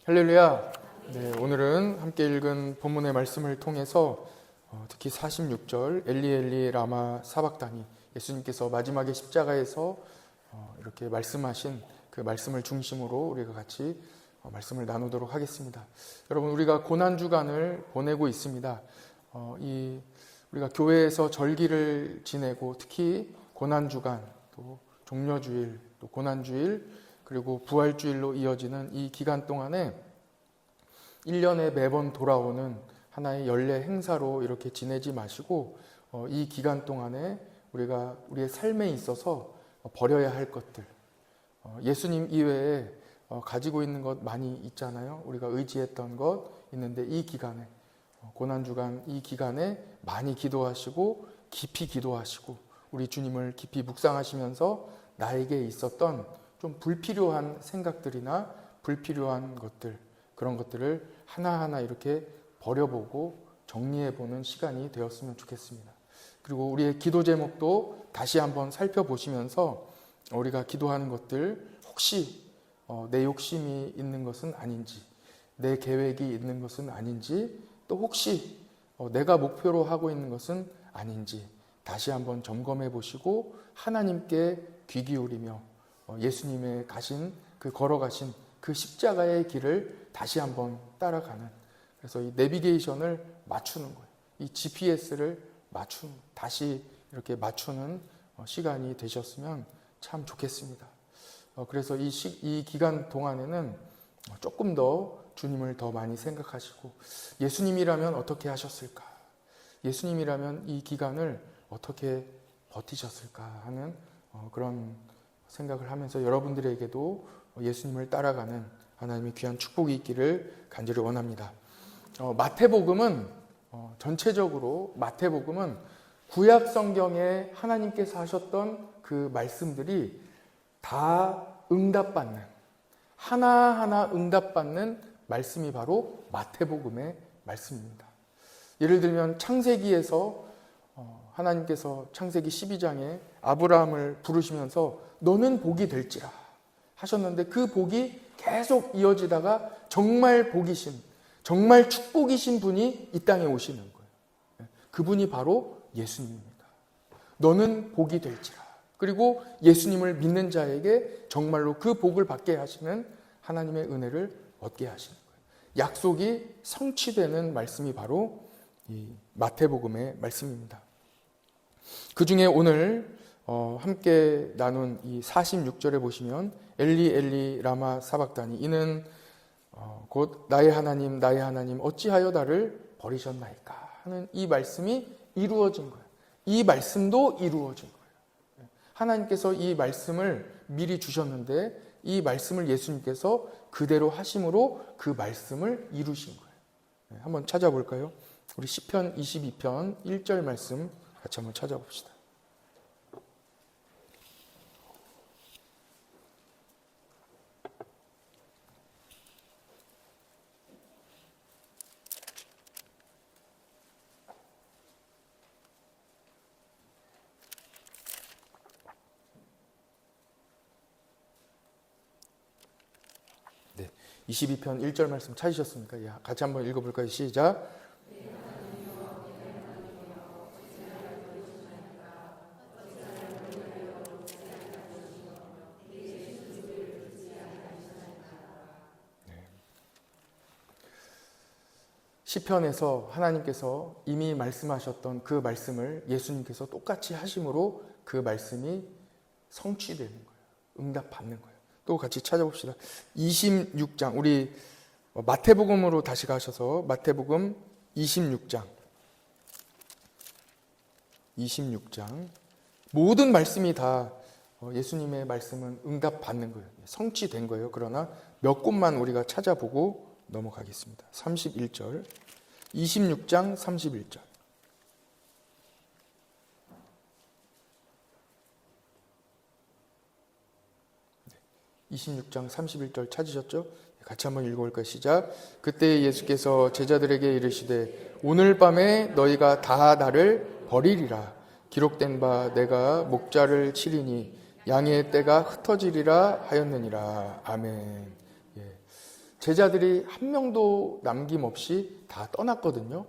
할렐루야. 네, 오늘은 함께 읽은 본문의 말씀을 통해서 특히 46절 엘리 엘리 라마 사박다니, 예수님께서 마지막에 십자가에서 이렇게 말씀하신 그 말씀을 중심으로 우리가 같이 말씀을 나누도록 하겠습니다. 여러분, 우리가 고난주간을 보내고 있습니다. 우리가 교회에서 절기를 지내고 특히 고난주간, 또 종려주일, 또 고난주일, 그리고 부활주일로 이어지는 이 기간 동안에 1년에 매번 돌아오는 하나의 연례 행사로 이렇게 지내지 마시고 이 기간 동안에 우리가 우리의 삶에 있어서 버려야 할 것들, 예수님 이외에 가지고 있는 것 많이 있잖아요. 우리가 의지했던 것 있는데 이 기간에, 고난주간 이 기간에 많이 기도하시고 깊이 기도하시고 우리 주님을 깊이 묵상하시면서 나에게 있었던 좀 불필요한 생각들이나 불필요한 것들, 그런 것들을 하나하나 이렇게 버려보고 정리해보는 시간이 되었으면 좋겠습니다. 그리고 우리의 기도 제목도 다시 한번 살펴보시면서 우리가 기도하는 것들 혹시 내 욕심이 있는 것은 아닌지, 내 계획이 있는 것은 아닌지, 또 혹시 내가 목표로 하고 있는 것은 아닌지 다시 한번 점검해 보시고 하나님께 귀 기울이며 예수님의 걸어가신 그 십자가의 길을 다시 한번 따라가는, 그래서 이 내비게이션을 맞추는 거예요. 이 GPS를 다시 이렇게 맞추는 시간이 되셨으면 참 좋겠습니다. 그래서 이 기간 동안에는 조금 더 주님을 더 많이 생각하시고, 예수님이라면 어떻게 하셨을까? 예수님이라면 이 기간을 어떻게 버티셨을까 하는 그런 생각을 하면서 여러분들에게도 예수님을 따라가는 하나님의 귀한 축복이 있기를 간절히 원합니다. 마태복음은 전체적으로 구약 성경에 하나님께서 하셨던 그 말씀들이 다 응답받는, 하나하나 응답받는 말씀이 바로 마태복음의 말씀입니다. 예를 들면 창세기에서 하나님께서 창세기 12장에 아브라함을 부르시면서 너는 복이 될지라 하셨는데 그 복이 계속 이어지다가 정말 복이신, 정말 축복이신 분이 이 땅에 오시는 거예요. 그분이 바로 예수님입니다. 너는 복이 될지라. 그리고 예수님을 믿는 자에게 정말로 그 복을 받게 하시는 하나님의 은혜를 얻게 하시는 거예요. 약속이 성취되는 말씀이 바로 이 마태복음의 말씀입니다. 그 중에 오늘 함께 나눈 이 46절에 보시면 엘리 엘리 라마 사박다니, 이는 곧 나의 하나님 나의 하나님 어찌하여 나를 버리셨나이까 하는 이 말씀이 이루어진 거예요. 이 말씀도 이루어진 거예요. 하나님께서 이 말씀을 미리 주셨는데 이 말씀을 예수님께서 그대로 하심으로 그 말씀을 이루신 거예요. 한번 찾아볼까요? 우리 시편 22편 1절 말씀 같이 한번 찾아봅시다. 네, 22편 1절 말씀 찾으셨습니까? 같이 한번 읽어볼까요? 시작. 시편에서 하나님께서 이미 말씀하셨던 그 말씀을 예수님께서 똑같이 하심으로 그 말씀이 성취되는 거예요. 응답받는 거예요. 또 같이 찾아봅시다. 26장, 우리 마태복음으로 다시 가셔서 마태복음 26장 모든 말씀이 다 예수님의 말씀은 응답받는 거예요. 성취된 거예요. 그러나 몇 곳만 우리가 찾아보고 넘어가겠습니다. 31절, 26장 31절. 26장 31절 찾으셨죠? 같이 한번 읽어볼까요? 시작. 그때 예수께서 제자들에게 이르시되 오늘 밤에 너희가 다 나를 버리리라. 기록된 바 내가 목자를 치리니 양의 떼가 흩어지리라 하였느니라. 아멘. 제자들이 한 명도 남김없이 다 떠났거든요.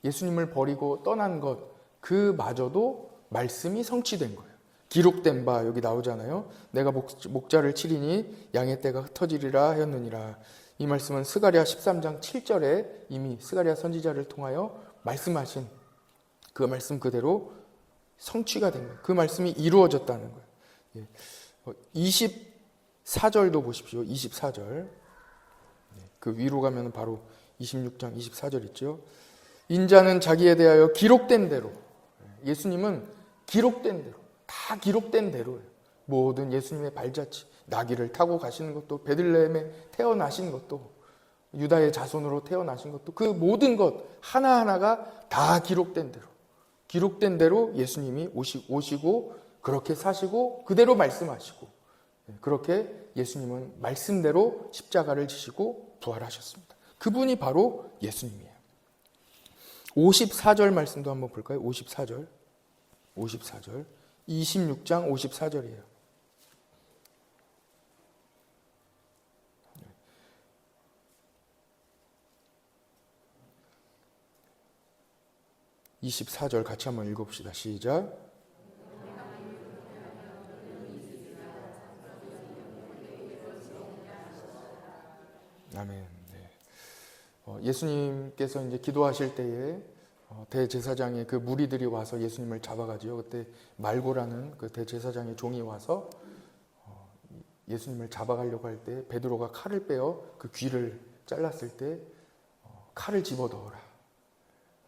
예수님을 버리고 떠난 것, 그마저도 말씀이 성취된 거예요. 기록된 바 여기 나오잖아요. 내가 목자를 치리니 양의 떼가 흩어지리라 하였느니라. 이 말씀은 스가랴 13장 7절에 이미 스가랴 선지자를 통하여 말씀하신 그 말씀 그대로 성취가 된 거예요. 그 말씀이 이루어졌다는 거예요. 24절도 보십시오. 24절. 그 위로 가면 바로 26장 24절 있죠. 인자는 자기에 대하여 기록된 대로, 예수님은 기록된 대로, 다 기록된 대로예요. 모든 예수님의 발자취, 나귀를 타고 가시는 것도, 베들레헴에 태어나신 것도, 유다의 자손으로 태어나신 것도, 그 모든 것 하나하나가 다 기록된 대로 예수님이 오시고 그렇게 사시고 그대로 말씀하시고, 그렇게 예수님은 말씀대로 십자가를 지시고 부활하셨습니다. 그분이 바로 예수님이에요. 54절 말씀도 한번 볼까요? 54절. 26장 54절이에요. 24절 같이 한번 읽어봅시다. 시작. 아멘. 예수님께서 이제 기도하실 때에 대제사장의 그 무리들이 와서 예수님을 잡아가지요. 그때 말고라는 그 대제사장의 종이 와서 예수님을 잡아가려고 할 때 베드로가 칼을 빼어 그 귀를 잘랐을 때 칼을 집어넣어라.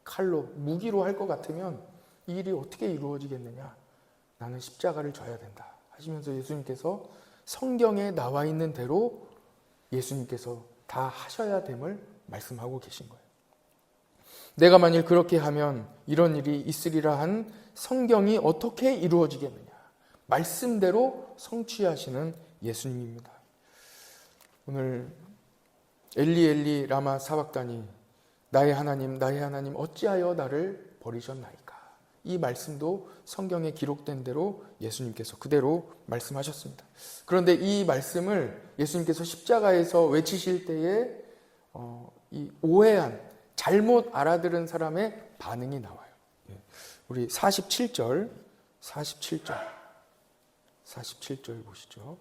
칼로 무기로 할 것 같으면 이 일이 어떻게 이루어지겠느냐. 나는 십자가를 져야 된다 하시면서 예수님께서 성경에 나와 있는 대로 예수님께서 다 하셔야 됨을 말씀하고 계신 거예요. 내가 만일 그렇게 하면 이런 일이 있으리라 한 성경이 어떻게 이루어지겠느냐. 말씀대로 성취하시는 예수님입니다. 오늘 엘리 엘리 라마 사박다니, 나의 하나님 어찌하여 나를 버리셨나이까. 이 말씀도 성경에 기록된 대로 예수님께서 그대로 말씀하셨습니다. 그런데 이 말씀을 예수님께서 십자가에서 외치실 때에 이 오해한, 잘못 알아들은 사람의 반응이 나와요. 우리 47절 보시죠.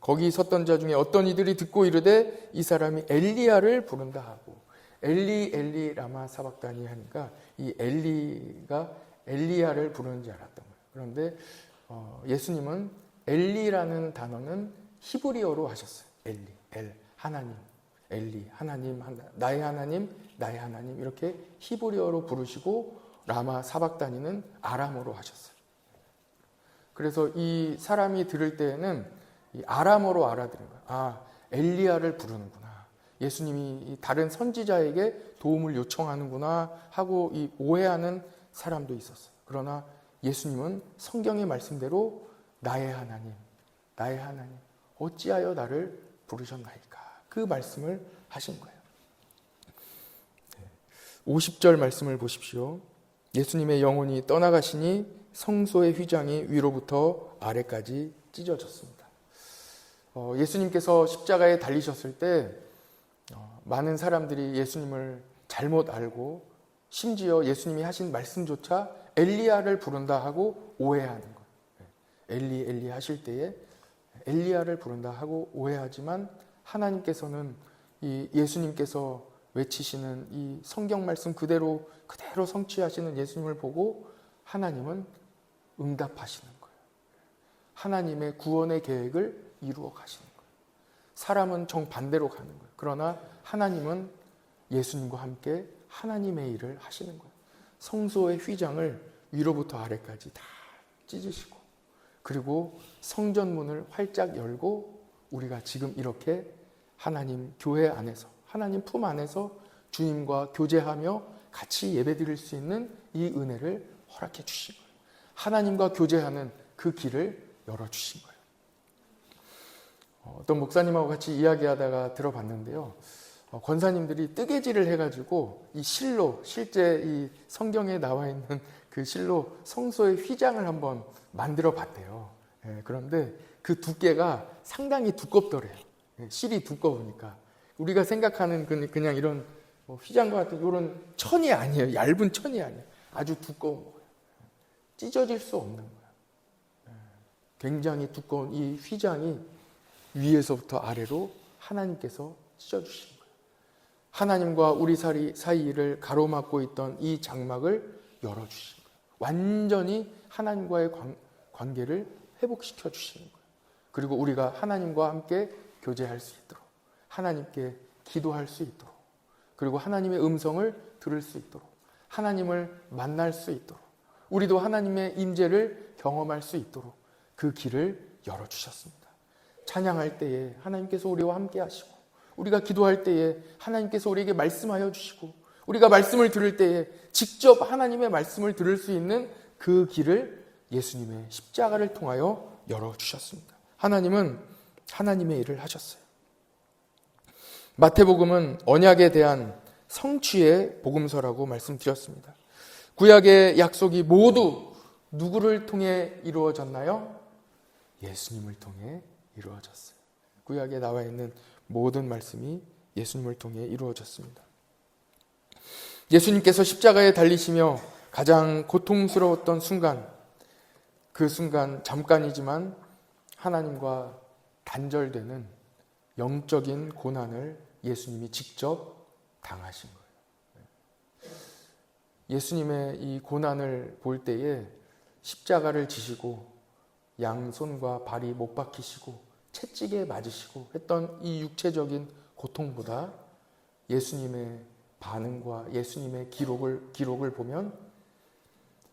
거기 섰던 자 중에 어떤 이들이 듣고 이르되 이 사람이 엘리야를 부른다 하고, 엘리 엘리 라마 사박다니 하니까 이 엘리가 엘리야를 부르는지 알았던 거예요. 그런데 예수님은 엘리라는 단어는 히브리어로 하셨어요. 하나님, 엘리, 하나님, 나의 하나님 이렇게 히브리어로 부르시고 라마 사박다니는 아람어로 하셨어요. 그래서 이 사람이 들을 때에는 이 아람어로 알아들은 거예요. 아, 엘리야를 부르는구나. 예수님이 다른 선지자에게 도움을 요청하는구나 하고 이 오해하는 사람도 있었어요. 그러나 예수님은 성경의 말씀대로 나의 하나님 어찌하여 나를 부르셨나이까. 그 말씀을 하신 거예요. 50절 말씀을 보십시오. 예수님의 영혼이 떠나가시니 성소의 휘장이 위로부터 아래까지 찢어졌습니다. 예수님께서 십자가에 달리셨을 때 많은 사람들이 예수님을 잘못 알고 심지어 예수님이 하신 말씀조차 엘리야를 부른다 하고 오해하는 거예요. 엘리 엘리 하실 때에 엘리야를 부른다 하고 오해하지만 하나님께서는 이 예수님께서 외치시는 이 성경 말씀 그대로 성취하시는 예수님을 보고 하나님은 응답하시는 거예요. 하나님의 구원의 계획을 이루어 가시는 거예요. 사람은 정반대로 가는 거예요. 그러나 하나님은 예수님과 함께 하나님의 일을 하시는 거예요. 성소의 휘장을 위로부터 아래까지 다 찢으시고, 그리고 성전문을 활짝 열고 우리가 지금 이렇게 하나님 교회 안에서, 하나님 품 안에서 주님과 교제하며 같이 예배드릴 수 있는 이 은혜를 허락해 주신 거예요. 하나님과 교제하는 그 길을 열어주신 거예요. 어떤 목사님하고 같이 이야기하다가 들어봤는데요. 권사님들이 뜨개질을 해가지고 이 실로, 실제 이 성경에 나와 있는 그 실로 성소의 휘장을 한번 만들어 봤대요. 그런데 그 두께가 상당히 두껍더래요. 실이 두꺼우니까. 우리가 생각하는 그냥 이런 휘장과 같은 이런 천이 아니에요. 얇은 천이 아니에요. 아주 두꺼운 거예요. 찢어질 수 없는 거예요. 굉장히 두꺼운 이 휘장이 위에서부터 아래로 하나님께서 찢어주신 거예요. 하나님과 우리 사이를 가로막고 있던 이 장막을 열어주신 거예요. 완전히 하나님과의 관계를 회복시켜 주시는 거예요. 그리고 우리가 하나님과 함께 교제할 수 있도록, 하나님께 기도할 수 있도록, 그리고 하나님의 음성을 들을 수 있도록, 하나님을 만날 수 있도록, 우리도 하나님의 임재를 경험할 수 있도록 그 길을 열어주셨습니다. 찬양할 때에 하나님께서 우리와 함께 하시고, 우리가 기도할 때에 하나님께서 우리에게 말씀하여 주시고, 우리가 말씀을 들을 때에 직접 하나님의 말씀을 들을 수 있는 그 길을 예수님의 십자가를 통하여 열어주셨습니다. 하나님은 하나님의 일을 하셨어요. 마태복음은 언약에 대한 성취의 복음서라고 말씀드렸습니다. 구약의 약속이 모두 누구를 통해 이루어졌나요? 예수님을 통해 이루어졌어요. 구약에 나와 있는 모든 말씀이 예수님을 통해 이루어졌습니다. 예수님께서 십자가에 달리시며 가장 고통스러웠던 순간, 그 순간 잠깐이지만 하나님과 단절되는 영적인 고난을 예수님이 직접 당하신 거예요. 예수님의 이 고난을 볼 때에 십자가를 지시고 양손과 발이 못 박히시고 채찍에 맞으시고 했던 이 육체적인 고통보다 예수님의 반응과 예수님의 기록을 보면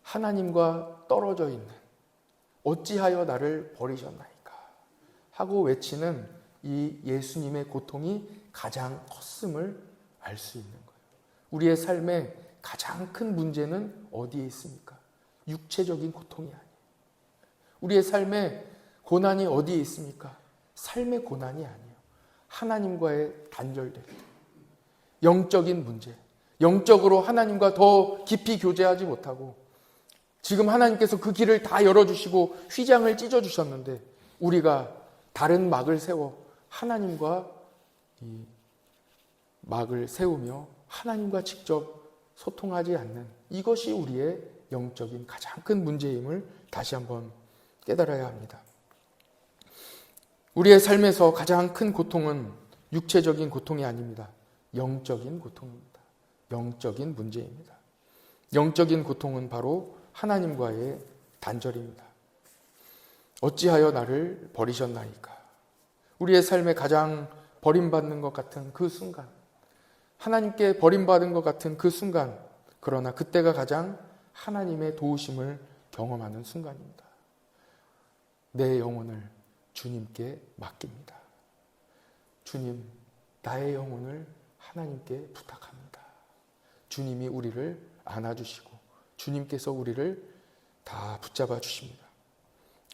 하나님과 떨어져 있는, 어찌하여 나를 버리셨나이까 하고 외치는 이 예수님의 고통이 가장 컸음을 알 수 있는 거예요. 우리의 삶의 가장 큰 문제는 어디에 있습니까? 육체적인 고통이 아니에요. 우리의 삶의 고난이 어디에 있습니까? 삶의 고난이 아니에요. 하나님과의 단절될 때, 영적인 문제, 영적으로 하나님과 더 깊이 교제하지 못하고, 지금 하나님께서 그 길을 다 열어주시고 휘장을 찢어주셨는데 우리가 다른 막을 세워 하나님과 이 막을 세우며 하나님과 직접 소통하지 않는, 이것이 우리의 영적인 가장 큰 문제임을 다시 한번 깨달아야 합니다. 우리의 삶에서 가장 큰 고통은 육체적인 고통이 아닙니다. 영적인 고통입니다. 영적인 문제입니다. 영적인 고통은 바로 하나님과의 단절입니다. 어찌하여 나를 버리셨나이까? 우리의 삶에 가장 버림받는 것 같은 그 순간, 하나님께 버림받은 것 같은 그 순간, 그러나 그때가 가장 하나님의 도우심을 경험하는 순간입니다. 내 영혼을 주님께 맡깁니다. 주님, 나의 영혼을 하나님께 부탁합니다. 주님이 우리를 안아주시고 주님께서 우리를 다 붙잡아 주십니다.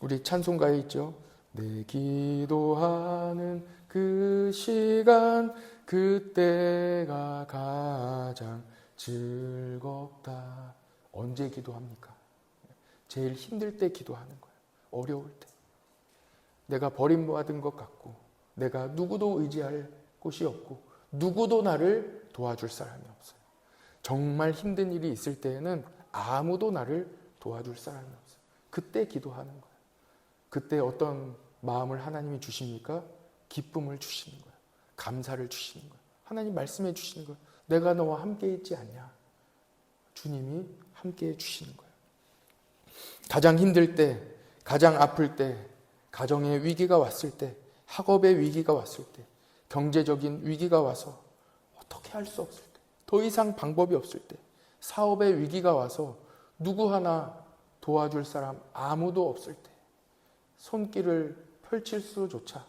우리 찬송가에 있죠. 내 기도하는 그 시간, 그때가 가장 즐겁다. 언제 기도합니까? 제일 힘들 때 기도하는 거예요. 어려울 때. 내가 버림받은 것 같고, 내가 누구도 의지할 곳이 없고, 누구도 나를 도와줄 사람이 없어요. 정말 힘든 일이 있을 때에는 아무도 나를 도와줄 사람이 없어요. 그때 기도하는 거예요. 그때 어떤 마음을 하나님이 주십니까? 기쁨을 주시는 거예요. 감사를 주시는 거예요. 하나님 말씀해 주시는 거예요. 내가 너와 함께 있지 않냐? 주님이 함께 해 주시는 거예요. 가장 힘들 때, 가장 아플 때, 가정의 위기가 왔을 때, 학업의 위기가 왔을 때, 경제적인 위기가 와서 어떻게 할 수 없을 때, 더 이상 방법이 없을 때, 사업의 위기가 와서 누구 하나 도와줄 사람 아무도 없을 때, 손길을 펼칠 수조차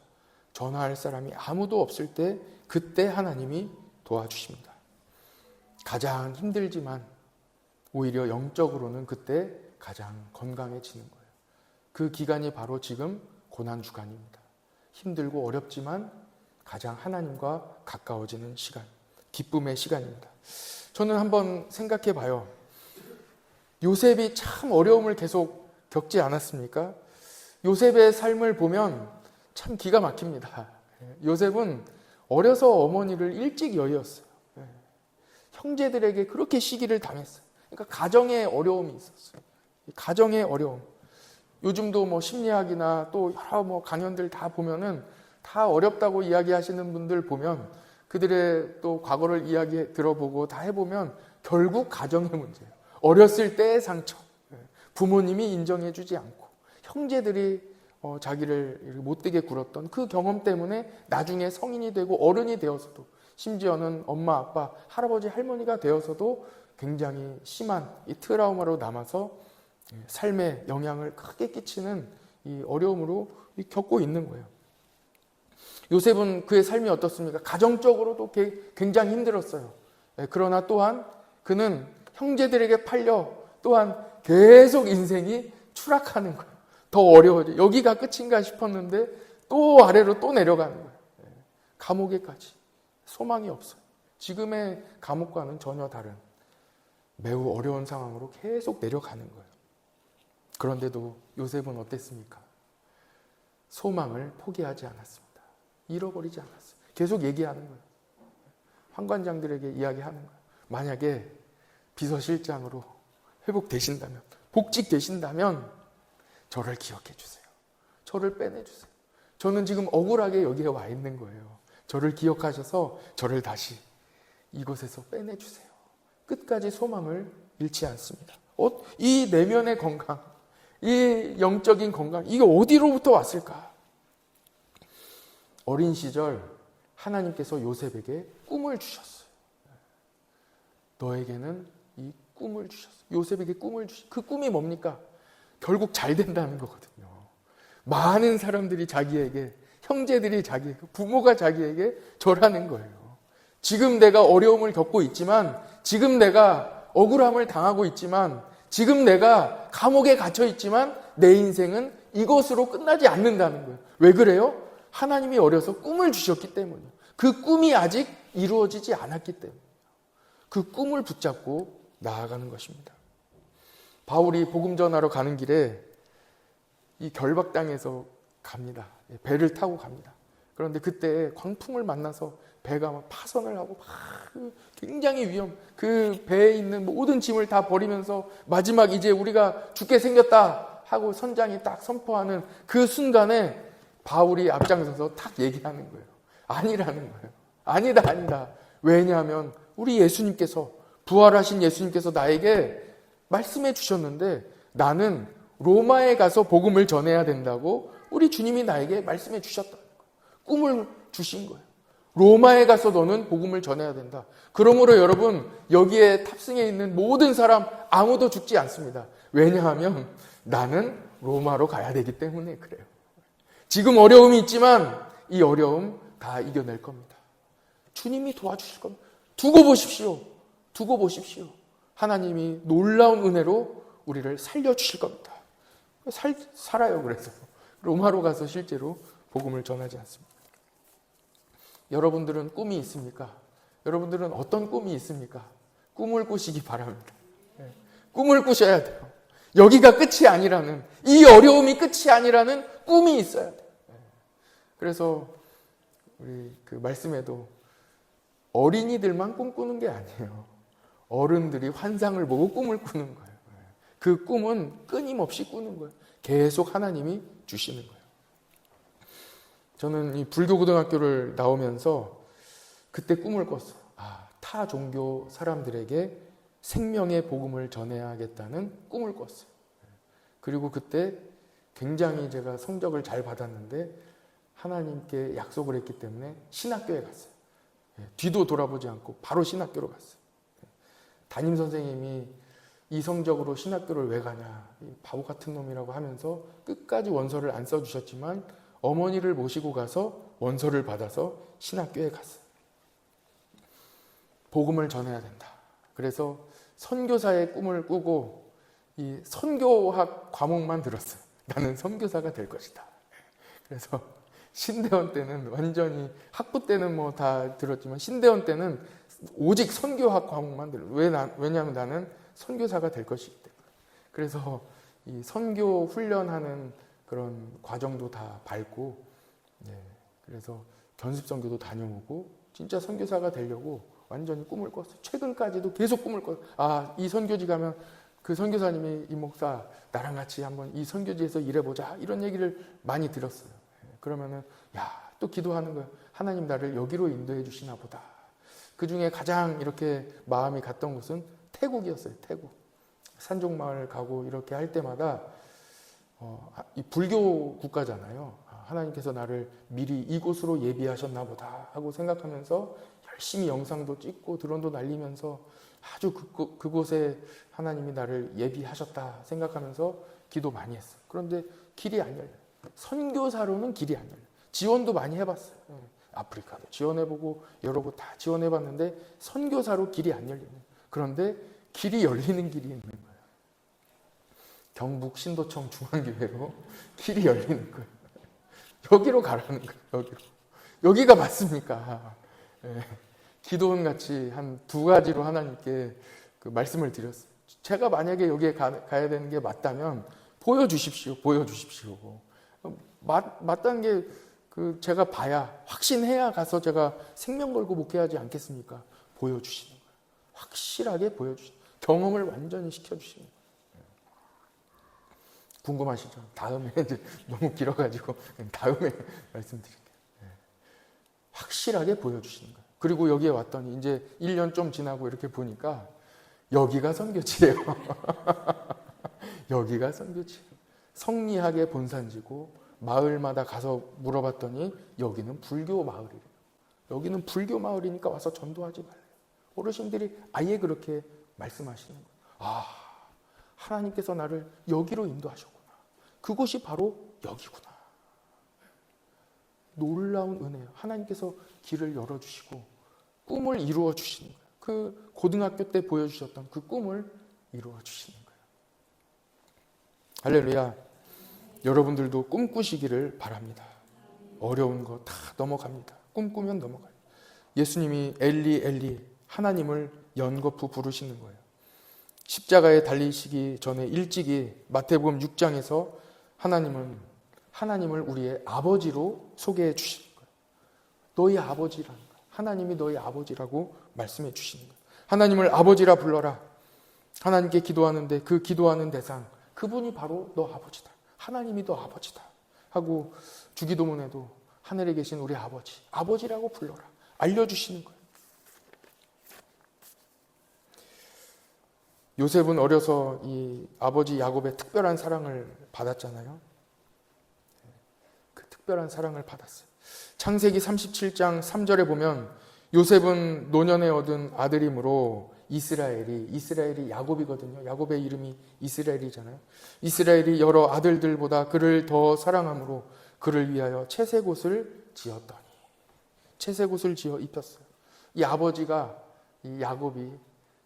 전화할 사람이 아무도 없을 때, 그때 하나님이 도와주십니다. 가장 힘들지만 오히려 영적으로는 그때 가장 건강해지는 거예요. 그 기간이 바로 지금 고난 주간입니다. 힘들고 어렵지만 가장 하나님과 가까워지는 시간, 기쁨의 시간입니다. 저는 한번 생각해 봐요. 요셉이 참 어려움을 계속 겪지 않았습니까? 요셉의 삶을 보면 참 기가 막힙니다. 요셉은 어려서 어머니를 일찍 여의었어요. 형제들에게 그렇게 시기를 당했어요. 그러니까 가정에 어려움이 있었어요. 가정의 어려움. 요즘도 뭐 심리학이나 또 여러 뭐 강연들 다 보면은 다 어렵다고 이야기하시는 분들 보면 그들의 또 과거를 이야기 들어보고 다 해보면 결국 가정의 문제예요. 어렸을 때의 상처. 부모님이 인정해주지 않고 형제들이 자기를 못되게 굴었던 그 경험 때문에 나중에 성인이 되고 어른이 되어서도 심지어는 엄마, 아빠, 할아버지, 할머니가 되어서도 굉장히 심한 이 트라우마로 남아서 삶에 영향을 크게 끼치는 이 어려움으로 겪고 있는 거예요. 요셉은 그의 삶이 어떻습니까? 가정적으로도 굉장히 힘들었어요. 그러나 또한 그는 형제들에게 팔려 또한 계속 인생이 추락하는 거예요. 더 어려워져. 여기가 끝인가 싶었는데 또 아래로 또 내려가는 거예요. 감옥에까지. 소망이 없어요. 지금의 감옥과는 전혀 다른 매우 어려운 상황으로 계속 내려가는 거예요. 그런데도 요셉은 어땠습니까? 소망을 포기하지 않았습니다. 잃어버리지 않았어요. 계속 얘기하는 거예요. 환관장들에게 이야기하는 거예요. 만약에 비서실장으로 회복되신다면, 복직되신다면 저를 기억해 주세요. 저를 빼내주세요. 저는 지금 억울하게 여기에 와 있는 거예요. 저를 기억하셔서 저를 다시 이곳에서 빼내주세요. 끝까지 소망을 잃지 않습니다. 이 내면의 건강, 이 영적인 건강, 이게 어디로부터 왔을까? 어린 시절 하나님께서 요셉에게 꿈을 주셨어요. 너에게는 이 꿈을 주셨어요. 요셉에게 꿈을 주셨어요. 그 꿈이 뭡니까? 결국 잘 된다는 거거든요. 많은 사람들이 자기에게, 형제들이 자기에게, 부모가 자기에게 절하는 거예요. 지금 내가 어려움을 겪고 있지만, 지금 내가 억울함을 당하고 있지만, 지금 내가 감옥에 갇혀 있지만 내 인생은 이것으로 끝나지 않는다는 거예요. 왜 그래요? 하나님이 어려서 꿈을 주셨기 때문이에요. 그 꿈이 아직 이루어지지 않았기 때문이에요. 그 꿈을 붙잡고 나아가는 것입니다. 바울이 복음 전하러 가는 길에 이 결박 땅에서 갑니다. 배를 타고 갑니다. 그런데 그때 광풍을 만나서 배가 막 파선을 하고 막 굉장히 그 배에 있는 모든 짐을 다 버리면서 마지막 이제 우리가 죽게 생겼다 하고 선장이 딱 선포하는 그 순간에 바울이 앞장서서 딱 얘기하는 거예요. 아니라는 거예요. 아니다. 왜냐하면 우리 예수님께서, 부활하신 예수님께서 나에게 말씀해 주셨는데 나는 로마에 가서 복음을 전해야 된다고 우리 주님이 나에게 말씀해 주셨다. 꿈을 주신 거예요. 로마에 가서 너는 복음을 전해야 된다. 그러므로 여러분, 여기에 탑승해 있는 모든 사람 아무도 죽지 않습니다. 왜냐하면 나는 로마로 가야 되기 때문에 그래요. 지금 어려움이 있지만 이 어려움 다 이겨낼 겁니다. 주님이 도와주실 겁니다. 두고 보십시오. 하나님이 놀라운 은혜로 우리를 살려주실 겁니다. 살아요. 그래서 로마로 가서 실제로 복음을 전하지 않습니다. 여러분들은 꿈이 있습니까? 여러분들은 어떤 꿈이 있습니까? 꿈을 꾸시기 바랍니다. 꿈을 꾸셔야 돼요. 여기가 끝이 아니라는, 이 어려움이 끝이 아니라는 꿈이 있어야 돼요. 그래서 우리 그 말씀에도 어린이들만 꿈꾸는 게 아니에요. 어른들이 환상을 보고 꿈을 꾸는 거예요. 그 꿈은 끊임없이 꾸는 거예요. 계속 하나님이 주시는 거예요. 저는 이 불교 고등학교를 나오면서 그때 꿈을 꿨어요. 타 종교 사람들에게 생명의 복음을 전해야겠다는 꿈을 꿨어요. 그리고 그때 굉장히 제가 성적을 잘 받았는데 하나님께 약속을 했기 때문에 신학교에 갔어요. 뒤도 돌아보지 않고 바로 신학교로 갔어요. 담임 선생님이 이 성적으로 신학교를 왜 가냐, 바보 같은 놈이라고 하면서 끝까지 원서를 안 써주셨지만 어머니를 모시고 가서 원서를 받아서 신학교에 갔어요. 복음을 전해야 된다. 그래서 선교사의 꿈을 꾸고 이 선교학 과목만 들었어요. 나는 선교사가 될 것이다. 그래서 신대원 때는 완전히, 학부 때는 뭐 다 들었지만 신대원 때는 오직 선교학 과목만 들었어요. 왜냐하면 나는 선교사가 될 것이기 때문에. 그래서 이 선교 훈련하는 그런 과정도 다 밟고, 그래서 견습 선교도 다녀오고 진짜 선교사가 되려고 완전히 꿈을 꿨어요. 최근까지도 계속 꿈을 꿨어요. 이 선교지 가면 그 선교사님이 이 목사 나랑 같이 한번 이 선교지에서 일해보자 이런 얘기를 많이 들었어요. 그러면은 또 기도하는 거예요. 하나님 나를 여기로 인도해 주시나 보다. 그 중에 가장 이렇게 마음이 갔던 곳은 태국이었어요. 태국. 산종마을 가고 이렇게 할 때마다 이 불교 국가잖아요. 하나님께서 나를 미리 이곳으로 예비하셨나 보다 하고 생각하면서 열심히 영상도 찍고 드론도 날리면서 아주 그곳에 하나님이 나를 예비하셨다 생각하면서 기도 많이 했어요. 그런데 길이 안 열려요. 선교사로는 길이 안 열려요. 지원도 많이 해봤어요. 아프리카도 지원해보고 여러 곳 다 지원해봤는데 선교사로 길이 안 열려요. 그런데 길이 열리는 길이 있는 거예요. 경북 신도청 중앙교회로 길이 열리는 거예요. 여기로 가라는 거예요. 여기가 맞습니까? 기도원 같이 한 두 가지로 하나님께 그 말씀을 드렸어요. 제가 만약에 여기에 가야 되는 게 맞다면 보여주십시오. 맞다는 게 제가 봐야 확신해야 가서 제가 생명 걸고 목회하지 않겠습니까? 보여주시는 거예요. 확실하게 보여주시는 거예요. 경험을 완전히 시켜주시는 거예요. 궁금하시죠? 다음에 이제 너무 길어가지고 다음에 말씀드릴게요. 확실하게 보여주시는 거예요. 그리고 여기에 왔더니 이제 1년 좀 지나고 이렇게 보니까 여기가 선교지예요. 여기가 선교지예요. 성리학의 본산지고 마을마다 가서 물어봤더니 여기는 불교 마을이래요. 여기는 불교 마을이니까 와서 전도하지 말래요. 어르신들이 아예 그렇게 말씀하시는 거예요. 하나님께서 나를 여기로 인도하셨구나. 그곳이 바로 여기구나. 놀라운 은혜예요. 하나님께서 길을 열어주시고 꿈을 이루어 주시는 거예요. 그 고등학교 때 보여주셨던 그 꿈을 이루어 주시는 거예요. 할렐루야. 여러분들도 꿈꾸시기를 바랍니다. 어려운 거 다 넘어갑니다. 꿈꾸면 넘어가요. 예수님이 엘리 엘리 하나님을 연거푸 부르시는 거예요. 십자가에 달리시기 전에 일찍이 마태복음 6장에서 하나님을 우리의 아버지로 소개해 주시는 거예요. 너희 아버지라는 거예요. 하나님이 너희 아버지라고 말씀해 주시는 거예요. 하나님을 아버지라 불러라. 하나님께 기도하는데 그 기도하는 대상 그분이 바로 너 아버지다. 하나님이 너 아버지다. 하고 주기도문에도 하늘에 계신 우리 아버지라고 불러라. 알려주시는 거예요. 요셉은 어려서 이 아버지 야곱의 특별한 사랑을 받았잖아요. 그 특별한 사랑을 받았어요. 창세기 37장 3절에 보면 요셉은 노년에 얻은 아들이므로 이스라엘이 야곱이거든요. 야곱의 이름이 이스라엘이잖아요. 이스라엘이 여러 아들들보다 그를 더 사랑함으로 그를 위하여 채색옷을 지었더니 채색옷을 지어 입혔어요. 이 아버지가 이 야곱이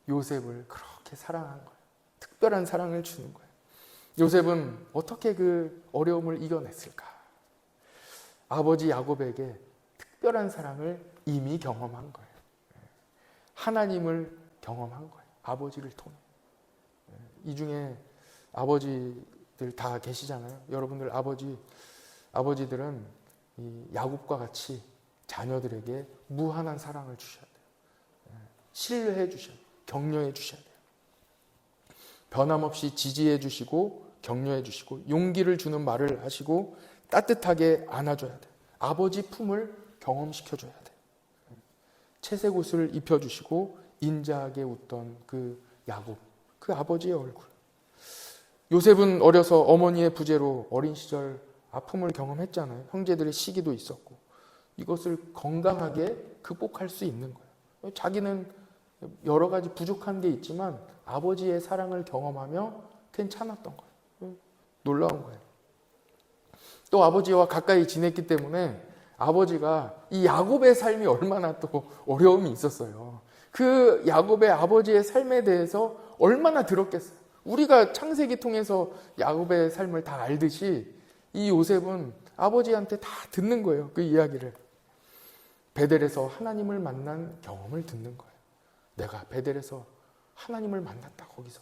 요셉을 그렇게 사랑한 거예요. 특별한 사랑을 주는 거예요. 요셉은 어떻게 그 어려움을 이겨냈을까? 아버지 야곱에게 특별한 사랑을 이미 경험한 거예요. 하나님을 경험한 거예요. 아버지를 통해. 이 중에 아버지들 다 계시잖아요. 여러분들 아버지들은 이 야곱과 같이 자녀들에게 무한한 사랑을 주셔야 돼요. 신뢰해 주셔야 돼요. 격려해 주셔야 돼요. 변함없이 지지해 주시고 격려해 주시고 용기를 주는 말을 하시고 따뜻하게 안아줘야 돼요. 아버지 품을 경험시켜줘야 돼요. 채색 옷을 입혀주시고 인자하게 웃던 그 야곱, 그 아버지의 얼굴. 요셉은 어려서 어머니의 부재로 어린 시절 아픔을 경험했잖아요. 형제들의 시기도 있었고 이것을 건강하게 극복할 수 있는 거예요. 자기는 여러 가지 부족한 게 있지만 아버지의 사랑을 경험하며 괜찮았던 거예요. 놀라운 거예요. 또 아버지와 가까이 지냈기 때문에 아버지가 이 야곱의 삶이 얼마나 또 어려움이 있었어요. 그 야곱의 아버지의 삶에 대해서 얼마나 들었겠어요. 우리가 창세기 통해서 야곱의 삶을 다 알듯이 이 요셉은 아버지한테 다 듣는 거예요. 그 이야기를. 베델에서 하나님을 만난 경험을 듣는 거예요. 내가 베델에서 하나님을 만났다. 거기서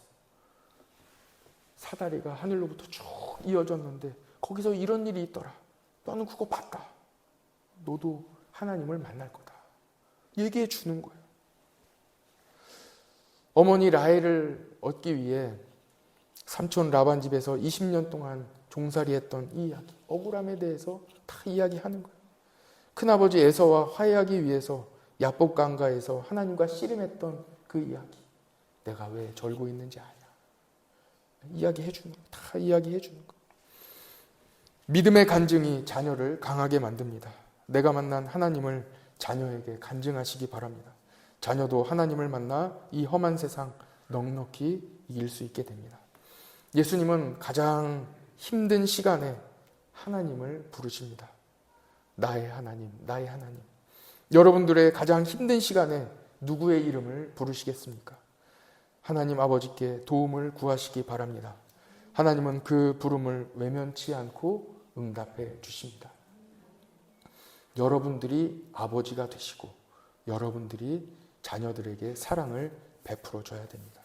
사다리가 하늘로부터 쭉 이어졌는데 거기서 이런 일이 있더라. 너는 그거 봤다. 너도 하나님을 만날 거다. 얘기해 주는 거예요. 어머니 라헬을 얻기 위해 삼촌 라반 집에서 20년 동안 종살이했던 이 이야기, 억울함에 대해서 다 이야기하는 거예요. 큰아버지 에서와 화해하기 위해서 야복 강가에서 하나님과 씨름했던 그 이야기, 내가 왜 절고 있는지 아냐. 이야기해 주는 거예요. 다 이야기해 주는 거예요. 믿음의 간증이 자녀를 강하게 만듭니다. 내가 만난 하나님을 자녀에게 간증하시기 바랍니다. 자녀도 하나님을 만나 이 험한 세상 넉넉히 이길 수 있게 됩니다. 예수님은 가장 힘든 시간에 하나님을 부르십니다. 나의 하나님, 나의 하나님. 여러분들의 가장 힘든 시간에 누구의 이름을 부르시겠습니까? 하나님 아버지께 도움을 구하시기 바랍니다. 하나님은 그 부름을 외면치 않고 응답해 주십니다. 여러분들이 아버지가 되시고 여러분들이 자녀들에게 사랑을 베풀어 줘야 됩니다.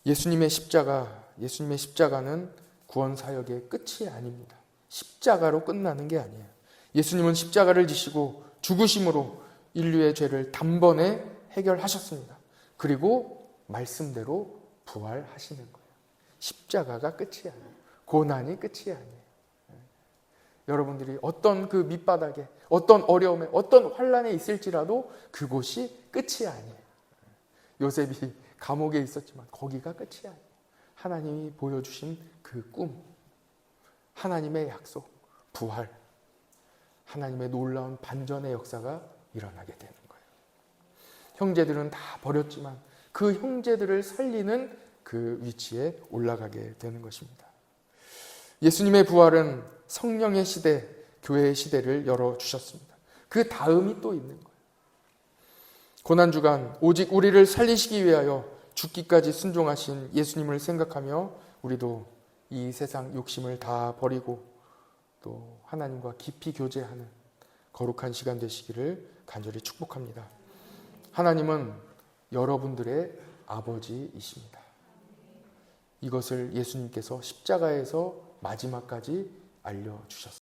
예수님의 십자가는 구원 사역의 끝이 아닙니다. 십자가로 끝나는 게 아니에요. 예수님은 십자가를 지시고 죽으심으로 인류의 죄를 단번에 해결하셨습니다. 그리고 말씀대로 부활하시는 거예요. 십자가가 끝이 아니에요. 고난이 끝이 아니에요. 여러분들이 어떤 그 밑바닥에, 어떤 어려움에, 어떤 환난에 있을지라도 그곳이 끝이 아니에요. 요셉이 감옥에 있었지만 거기가 끝이 아니에요. 하나님이 보여주신 그 꿈, 하나님의 약속, 부활, 하나님의 놀라운 반전의 역사가 일어나게 되는 거예요. 형제들은 다 버렸지만 그 형제들을 살리는 그 위치에 올라가게 되는 것입니다. 예수님의 부활은 성령의 시대, 교회의 시대를 열어주셨습니다. 그 다음이 또 있는 거예요. 고난주간 오직 우리를 살리시기 위하여 죽기까지 순종하신 예수님을 생각하며 우리도 이 세상 욕심을 다 버리고 또 하나님과 깊이 교제하는 거룩한 시간 되시기를 간절히 축복합니다. 하나님은 여러분들의 아버지이십니다. 이것을 예수님께서 십자가에서 마지막까지 알려주셨습니다.